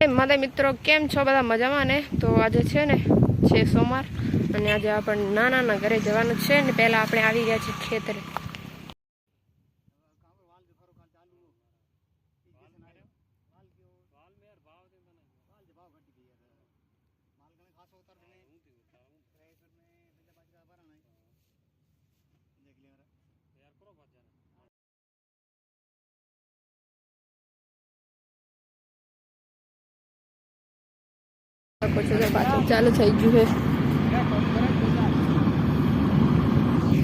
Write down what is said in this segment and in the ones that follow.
મારા મિત્રો કેમ છો બધા મજામાં ને? તો આજે છે ને છે સોમવાર અને આજે આપણે નાના ઘરે જવાનું છે ને પહેલા આપણે આવી ગયા છે ખેતરે. ચાલુ થઈ ગયું છે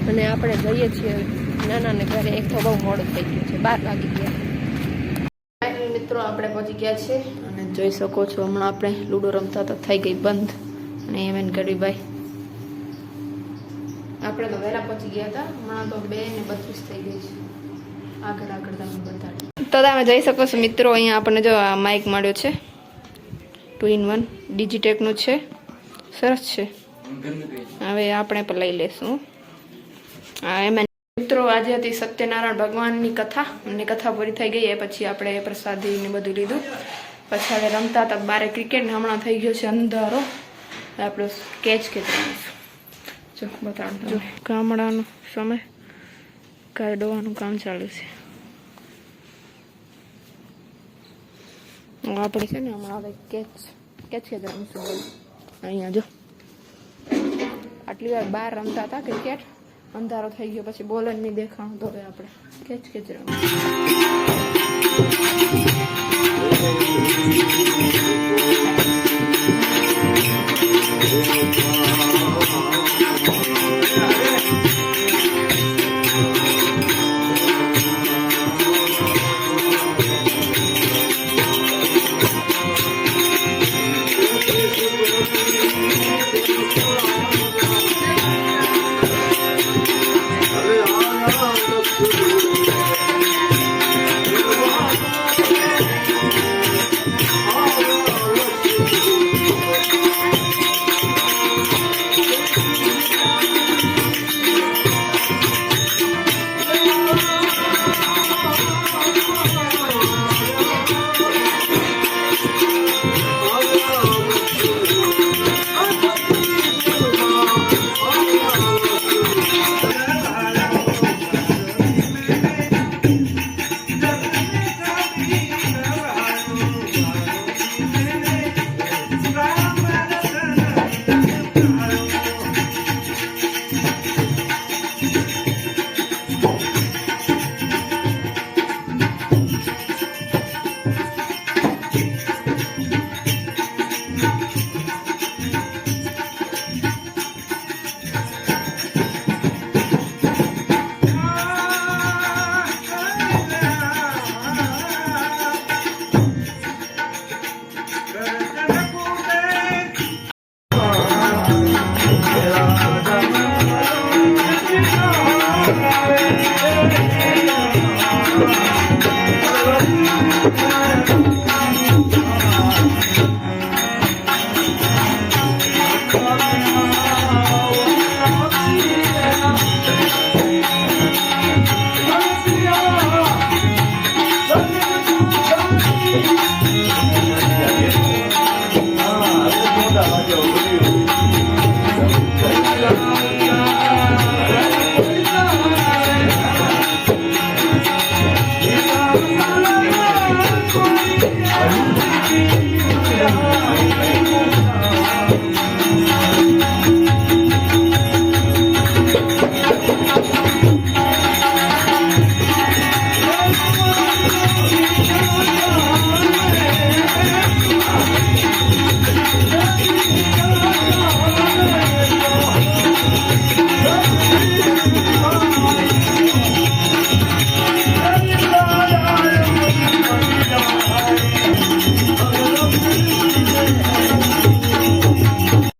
અને આપણે જઈએ છીએ નાના ઘરે. એક તો બહુ મોડું થઈ ગયું છે, 12 વાગી ગયા. મિત્રો આપણે પહોંચી ગયા છે અને જોઈ શકો છો હમણાં આપણે લૂડો રમતા તો થઈ ગઈ બંધ. અને એમ ગરીબાઈ આપણે તો વહેલા પહોંચી ગયા હતા, હમણાં તો 2:32 થઈ ગઈ છે. આગળ તમે બતાડો તો તમે જોઈ શકો છો મિત્રો. અહીંયા આપણને જો આ માઇક મળ્યો છે 2-in-1 ડિજિટેકનું છે, સરસ છે. હવે આપણે પણ લઈ લેશું. એમાં મિત્રો આજે હતી સત્યનારાયણ ભગવાનની કથા અને કથા પૂરી થઈ ગઈ. એ પછી આપણે પ્રસાદી ને બધું લીધું. પછી હવે રમતા હતા બારે ક્રિકેટ ને હમણાં થઈ ગયો છે અંધારો. આપણે કેચ જો બતાડો જો ગામડાનો સમય કાઢવાનું કામ ચાલુ છે. આપણે છે ને હમણાં હવે કેચ રમીશું. અહીંયા જો આટલી વાર બહાર રમતા હતા ક્રિકેટ, અંધારો થઈ ગયો પછી બોલ જ નહીં દેખાણું, તો હવે આપણે કેચ